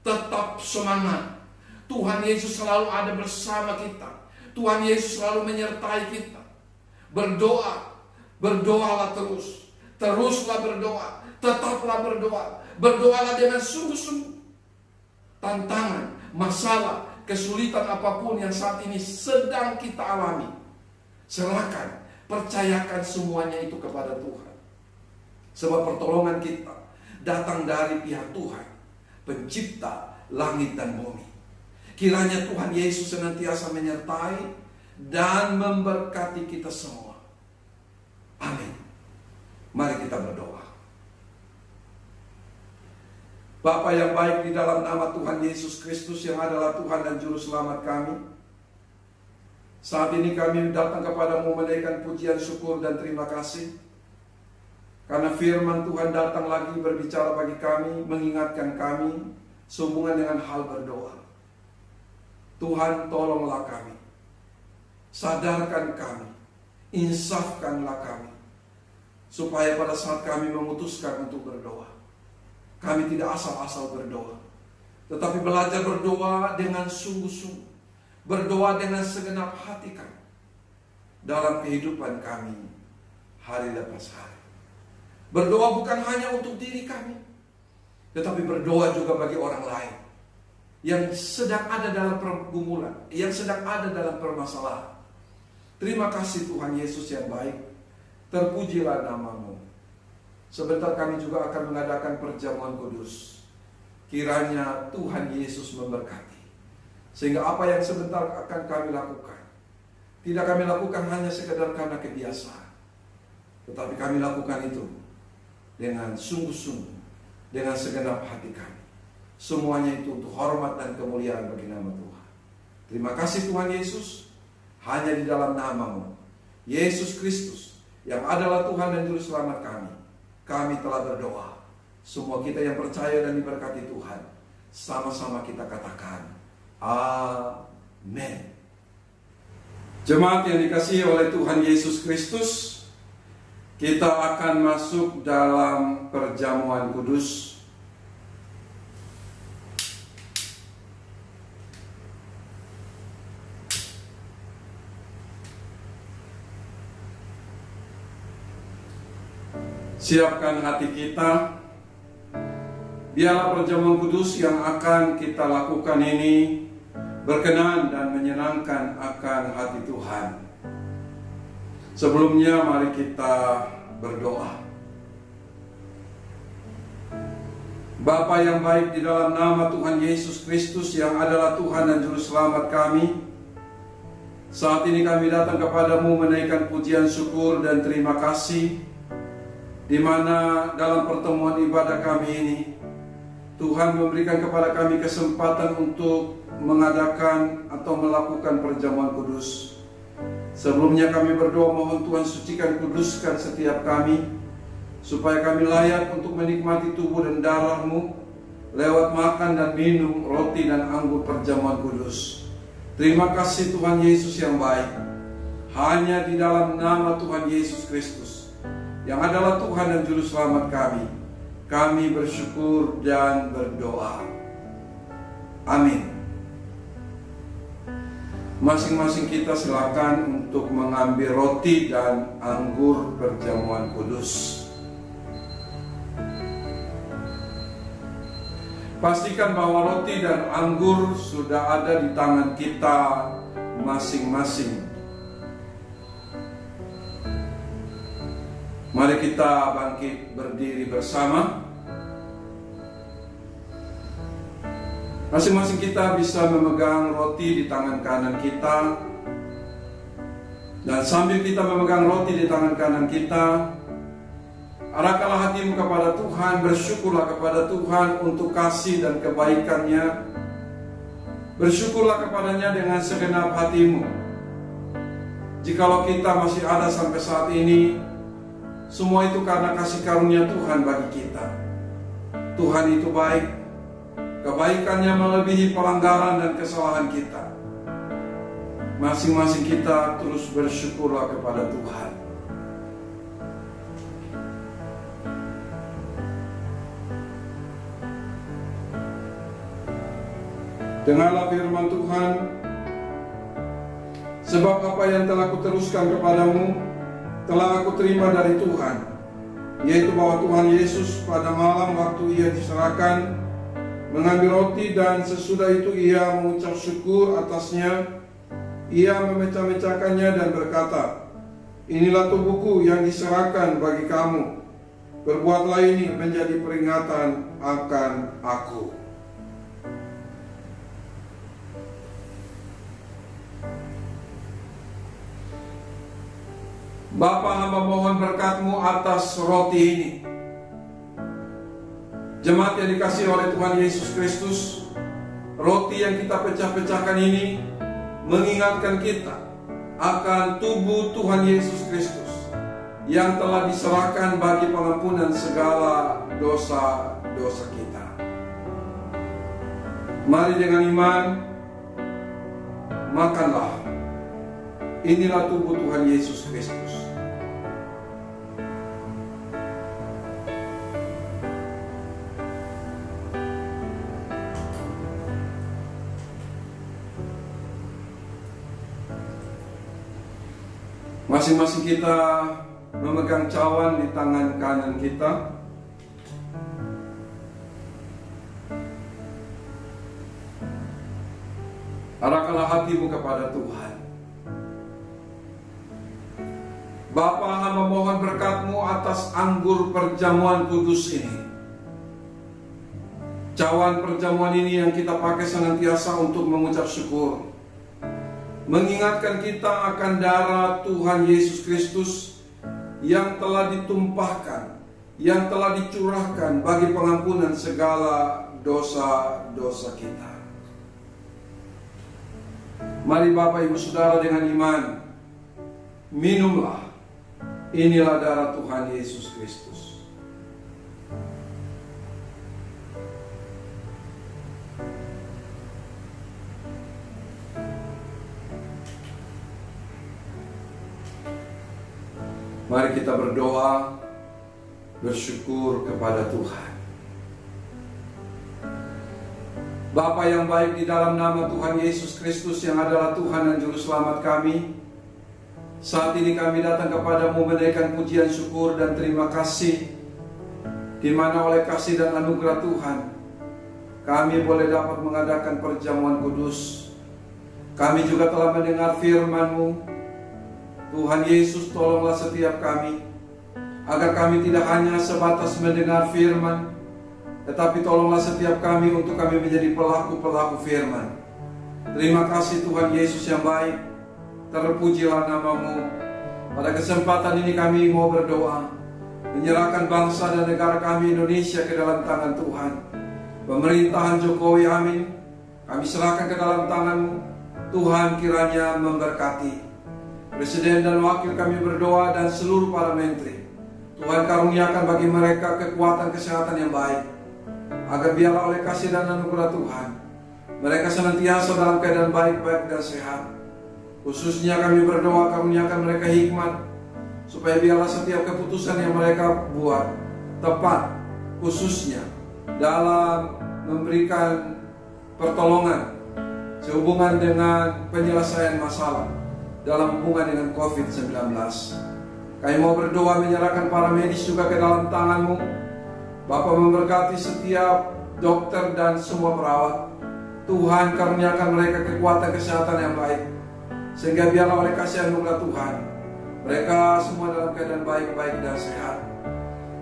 S1: Tetap semangat. Tuhan Yesus selalu ada bersama kita. Tuhan Yesus selalu menyertai kita. Berdoa. Berdoalah terus. Teruslah berdoa. Tetaplah berdoa. Berdoalah dengan sungguh-sungguh. Tantangan, masalah, kesulitan apapun yang saat ini sedang kita alami, serahkan, percayakan semuanya itu kepada Tuhan. Sebab pertolongan kita datang dari pihak Tuhan, pencipta langit dan bumi. Kiranya Tuhan Yesus senantiasa menyertai dan memberkati kita semua. Amin. Mari kita berdoa. Bapa yang baik, di dalam nama Tuhan Yesus Kristus yang adalah Tuhan dan Juru Selamat kami, saat ini kami datang kepadamu menaikkan pujian, syukur, dan terima kasih. Karena firman Tuhan datang lagi berbicara bagi kami, mengingatkan kami sehubungan dengan hal berdoa. Tuhan, tolonglah kami, sadarkan kami, insafkanlah kami, supaya pada saat kami memutuskan untuk berdoa, kami tidak asal-asal berdoa, tetapi belajar berdoa dengan sungguh-sungguh, berdoa dengan segenap hati kami dalam kehidupan kami hari lepas hari. Berdoa bukan hanya untuk diri kami, tetapi berdoa juga bagi orang lain yang sedang ada dalam pergumulan, yang sedang ada dalam permasalahan. Terima kasih Tuhan Yesus yang baik. Terpujilah nama-Mu. Sebentar kami juga akan mengadakan perjamuan kudus. Kiranya Tuhan Yesus memberkati, sehingga apa yang sebentar akan kami lakukan, tidak kami lakukan hanya sekedar karena kebiasaan, tetapi kami lakukan itu dengan sungguh-sungguh, dengan segenap hati kami. Semuanya itu untuk hormat dan kemuliaan bagi nama Tuhan. Terima kasih Tuhan Yesus. Hanya di dalam nama-Mu, Yesus Kristus, yang adalah Tuhan dan Juru Selamat kami telah berdoa. Semua kita yang percaya dan diberkati Tuhan, sama-sama kita katakan amin. Jemaat yang dikasihi oleh Tuhan Yesus Kristus, kita akan masuk dalam perjamuan kudus. Siapkan hati kita. Biarlah perjamuan kudus yang akan kita lakukan ini berkenan dan menyenangkan akan hati Tuhan. Sebelumnya mari kita berdoa. Bapa yang baik, di dalam nama Tuhan Yesus Kristus yang adalah Tuhan dan Juru Selamat kami, saat ini kami datang kepadamu menaikkan pujian syukur dan terima kasih, di mana dalam pertemuan ibadah kami ini Tuhan memberikan kepada kami kesempatan untuk mengadakan atau melakukan perjamuan kudus. Sebelumnya kami berdoa mohon Tuhan sucikan, kuduskan setiap kami, supaya kami layak untuk menikmati tubuh dan darah-Mu lewat makan dan minum roti dan anggur perjamuan kudus. Terima kasih Tuhan Yesus yang baik. Hanya di dalam nama Tuhan Yesus Kristus yang adalah Tuhan dan Juru Selamat kami bersyukur dan berdoa. Amin. Masing-masing kita silakan untuk mengambil roti dan anggur perjamuan kudus. Pastikan bahwa roti dan anggur sudah ada di tangan kita masing-masing. Mari kita bangkit berdiri bersama. Masing-masing kita bisa memegang roti di tangan kanan kita. Dan sambil kita memegang roti di tangan kanan kita, arahkanlah hatimu kepada Tuhan, bersyukurlah kepada Tuhan untuk kasih dan kebaikannya. Bersyukurlah kepadanya dengan segenap hatimu. Jikalau kita masih ada sampai saat ini, semua itu karena kasih karunia Tuhan bagi kita. Tuhan itu baik, kebaikannya melebihi pelanggaran dan kesalahan kita. Masing-masing kita terus bersyukurlah kepada Tuhan. Dengarlah firman Tuhan. Sebab apa yang telah kuteruskan kepadamu telah aku terima dari Tuhan, yaitu bahwa Tuhan Yesus pada malam waktu ia diserahkan mengambil roti, dan sesudah itu ia mengucap syukur atasnya, ia memecah-mecahkannya dan berkata, "Inilah tubuhku yang diserahkan bagi kamu. Perbuatlah ini menjadi peringatan akan aku." Bapa, hamba mohon berkat-Mu atas roti ini. Jemaat yang dikasihi oleh Tuhan Yesus Kristus, roti yang kita pecah-pecahkan ini mengingatkan kita akan tubuh Tuhan Yesus Kristus yang telah diserahkan bagi pengampunan segala dosa-dosa kita. Mari dengan iman, makanlah. Inilah tubuh Tuhan Yesus Kristus. Masing-masing kita memegang cawan di tangan kanan kita. Arahkanlah hatimu kepada Tuhan. Bapa, hamba mohon berkat-Mu atas anggur perjamuan kudus ini. Cawan perjamuan ini yang kita pakai senantiasa untuk mengucap syukur, mengingatkan kita akan darah Tuhan Yesus Kristus yang telah ditumpahkan, yang telah dicurahkan bagi pengampunan segala dosa-dosa kita. Mari Bapak Ibu Saudara dengan iman, minumlah. Inilah darah Tuhan Yesus Kristus. Mari kita berdoa, bersyukur kepada Tuhan. Bapa yang baik, di dalam nama Tuhan Yesus Kristus yang adalah Tuhan dan Juru Selamat kami, saat ini kami datang kepadamu menaikkan pujian syukur dan terima kasih di mana oleh kasih dan anugerah Tuhan kami boleh dapat mengadakan perjamuan kudus. Kami juga telah mendengar firman-Mu. Tuhan Yesus, tolonglah setiap kami agar kami tidak hanya sebatas mendengar firman, tetapi tolonglah setiap kami untuk kami menjadi pelaku-pelaku firman. Terima kasih Tuhan Yesus yang baik. Terpujilah nama-Mu. Pada kesempatan ini kami mau berdoa, menyerahkan bangsa dan negara kami Indonesia ke dalam tangan Tuhan. Pemerintahan Jokowi, amin, kami serahkan ke dalam tangan-Mu. Tuhan kiranya memberkati Presiden dan wakil kami berdoa dan seluruh para menteri. Tuhan karuniakan bagi mereka kekuatan kesehatan yang baik, agar biarlah oleh kasih dan anugerah Tuhan mereka senantiasa dalam keadaan baik-baik dan sehat. Khususnya kami berdoa karuniakan mereka hikmat, supaya biarlah setiap keputusan yang mereka buat tepat, khususnya dalam memberikan pertolongan sehubungan dengan penyelesaian masalah dalam hubungan dengan COVID-19. Kami mau berdoa menyerahkan para medis juga ke dalam tangan-Mu. Bapa memberkati setiap dokter dan semua perawat. Tuhan karuniakan mereka kekuatan kesehatan yang baik, sehingga biarlah oleh kasih anugerah Tuhan mereka semua dalam keadaan baik-baik dan sehat.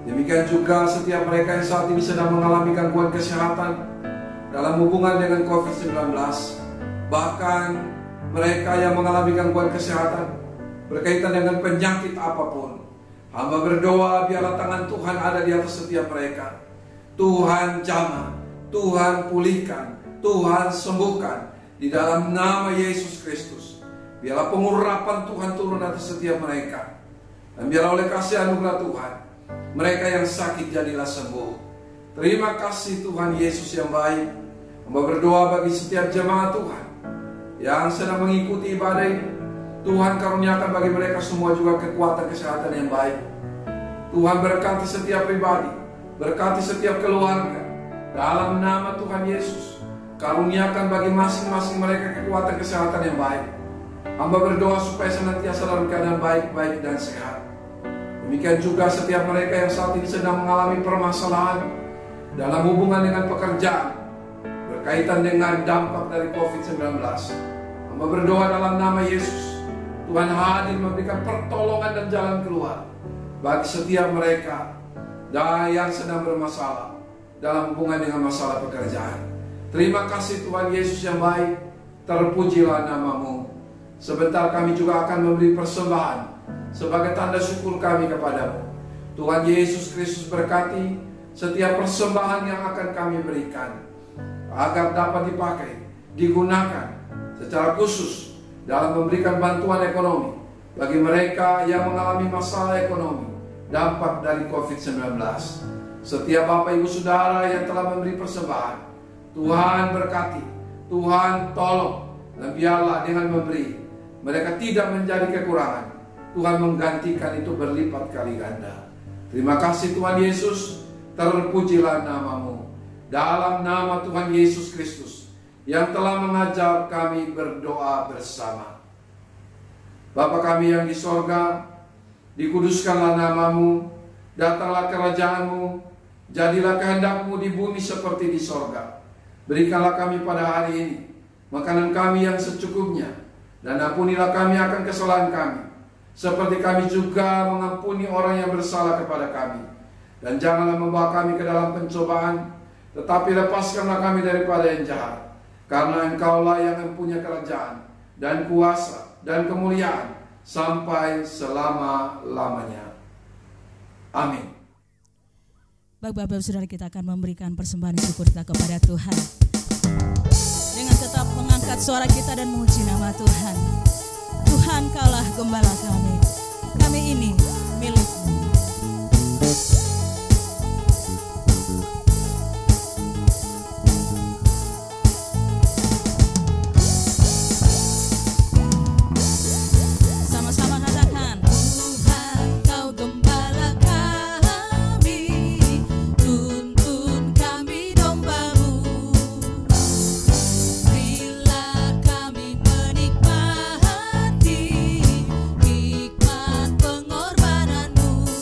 S1: Demikian juga setiap mereka yang saat ini sedang mengalami gangguan kesehatan dalam hubungan dengan COVID-19. Bahkan mereka yang mengalami gangguan kesehatan berkaitan dengan penyakit apapun, hamba berdoa biarlah tangan Tuhan ada di atas setiap mereka. Tuhan jamah, Tuhan pulihkan, Tuhan sembuhkan di dalam nama Yesus Kristus. Biarlah pengurapan Tuhan turun atas setiap mereka, dan biarlah oleh kasih anugerah Tuhan mereka yang sakit jadilah sembuh. Terima kasih Tuhan Yesus yang baik. Hamba berdoa bagi setiap jemaat Tuhan yang sedang mengikuti ibadah ini. Tuhan karuniakan bagi mereka semua juga kekuatan kesehatan yang baik. Tuhan berkati setiap pribadi, berkati setiap keluarga. Dalam nama Tuhan Yesus, karuniakan bagi masing-masing mereka kekuatan kesehatan yang baik. Hamba berdoa supaya senantiasa dalam keadaan baik-baik dan sehat. Demikian juga setiap mereka yang saat ini sedang mengalami permasalahan dalam hubungan dengan pekerjaan, berkaitan dengan dampak dari COVID-19. Hamba berdoa dalam nama Yesus, Tuhan hadir memberikan pertolongan dan jalan keluar bagi setiap mereka yang sedang bermasalah dalam hubungan dengan masalah pekerjaan. Terima kasih Tuhan Yesus yang baik. Terpujilah nama-Mu. Sebentar kami juga akan memberi persembahan sebagai tanda syukur kami kepadamu. Tuhan Yesus Kristus berkati setiap persembahan yang akan kami berikan, agar dapat dipakai, digunakan secara khusus dalam memberikan bantuan ekonomi bagi mereka yang mengalami masalah ekonomi dampak dari COVID-19. Setiap Bapak Ibu Saudara yang telah memberi persembahan, Tuhan berkati, Tuhan tolong, dan biarlah dengan memberi mereka tidak menjadi kekurangan. Tuhan menggantikan itu berlipat kali ganda. Terima kasih Tuhan Yesus. Terpujilah nama-Mu. Dalam nama Tuhan Yesus Kristus yang telah mengajar kami berdoa bersama. Bapa kami yang di sorga, dikuduskanlah nama-Mu, datanglah kerajaan-Mu, jadilah kehendak-Mu di bumi seperti di sorga. Berikanlah kami pada hari ini makanan kami yang secukupnya, dan ampunilah kami akan kesalahan kami, seperti kami juga mengampuni orang yang bersalah kepada kami. Dan janganlah membawa kami ke dalam pencobaan, tetapi lepaskanlah kami daripada yang jahat. Karena Engkaulah yang mempunyai kerajaan dan kuasa dan kemuliaan sampai selama-lamanya. Amin.
S2: Bapak-bapak saudara, kita akan memberikan persembahan syukur kita kepada Tuhan dengan tetap mengangkat suara kita dan memuji nama Tuhan. Tuhan, Kaulah gembala kami. Kami ini milik-Mu.
S3: Pengorbanan-Mu.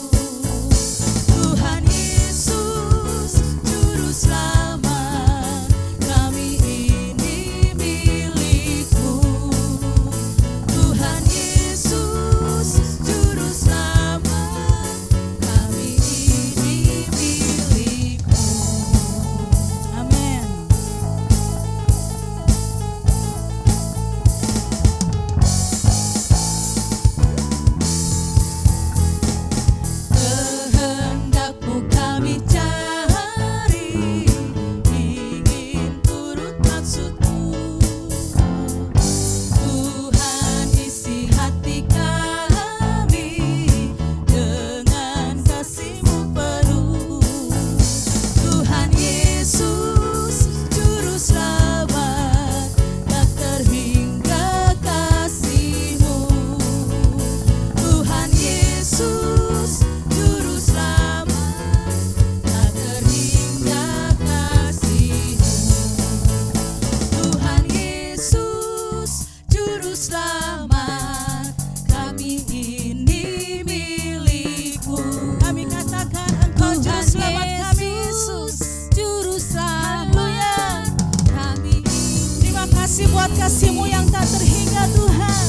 S2: kasih buat kasih-Mu yang tak terhingga Tuhan.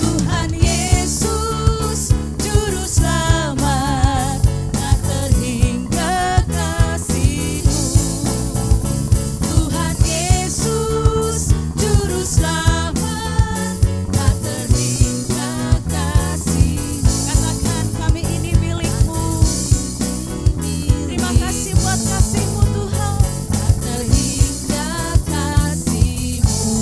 S2: Tuhan Yesus, Juru Selamat, tak terhingga kasih-Mu. Tuhan Yesus, Juru Selamat, tak terhingga kasih-Mu. Katakan, kami ini milik-Mu. Terima kasih buat kasih-Mu Tuhan, tak terhingga kasih-Mu.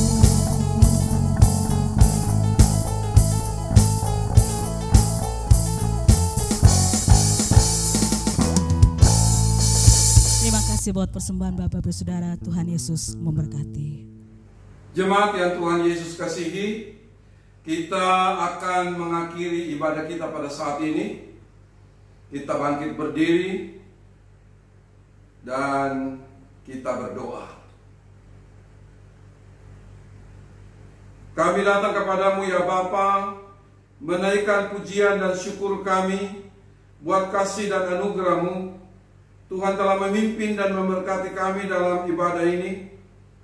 S2: Terima kasih buat persembahan Bapak Ibu Saudara. Tuhan Yesus memberkati.
S1: Jemaat yang Tuhan Yesus kasihi, kita akan mengakhiri ibadah kita pada saat ini. Kita bangkit berdiri dan kita berdoa. Kami datang kepadamu ya Bapa, menaikkan pujian dan syukur kami buat kasih dan anugerah-Mu. Tuhan telah memimpin dan memberkati kami dalam ibadah ini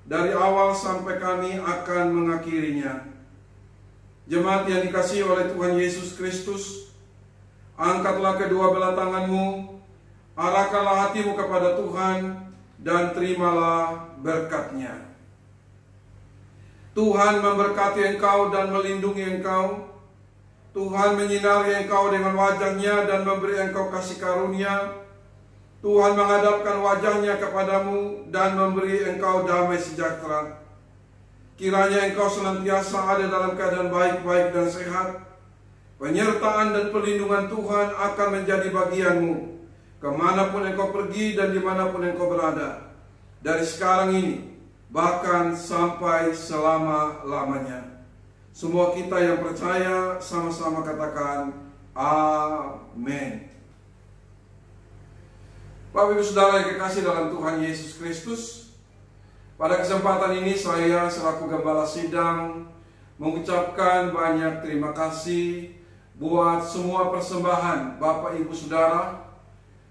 S1: dari awal sampai kami akan mengakhirinya. Jemaat yang dikasihi oleh Tuhan Yesus Kristus, angkatlah kedua belah tangan-Mu, arahkanlah hatimu kepada Tuhan, dan terimalah berkat-Nya. Tuhan memberkati engkau dan melindungi engkau. Tuhan menyinari engkau dengan wajah-Nya dan memberi engkau kasih karunia. Tuhan menghadapkan wajah-Nya kepadamu dan memberi engkau damai sejahtera. Kiranya engkau senantiasa ada dalam keadaan baik-baik dan sehat. Penyertaan dan perlindungan Tuhan akan menjadi bagianmu kemanapun engkau pergi dan dimanapun engkau berada, dari sekarang ini bahkan sampai selama-lamanya. Semua kita yang percaya sama-sama katakan amin. Bapak Ibu Saudara yang kekasih dalam Tuhan Yesus Kristus, pada kesempatan ini saya selaku Gembala Sidang mengucapkan banyak terima kasih buat semua persembahan Bapak Ibu Saudara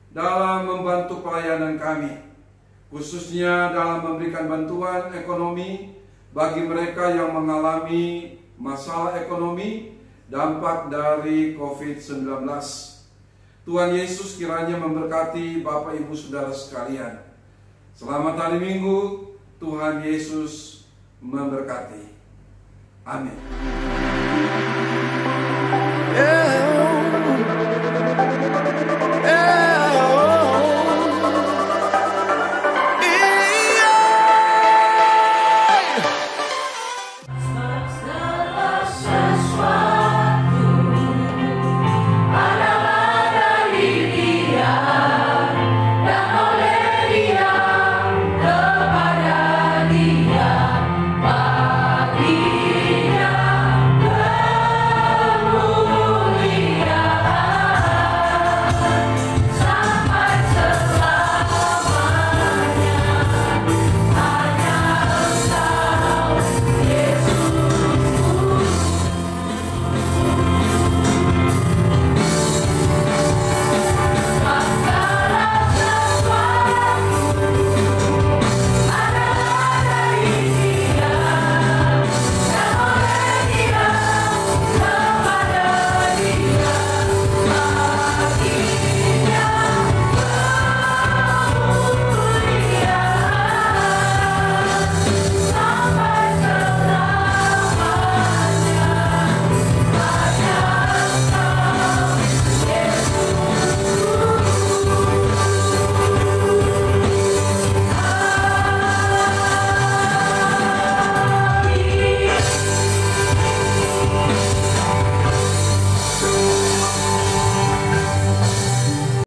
S1: dalam membantu pelayanan kami, khususnya dalam memberikan bantuan ekonomi bagi mereka yang mengalami masalah ekonomi dampak dari COVID-19. Tuhan Yesus kiranya memberkati Bapak Ibu Saudara sekalian. Selamat hari Minggu, Tuhan Yesus memberkati. Amin.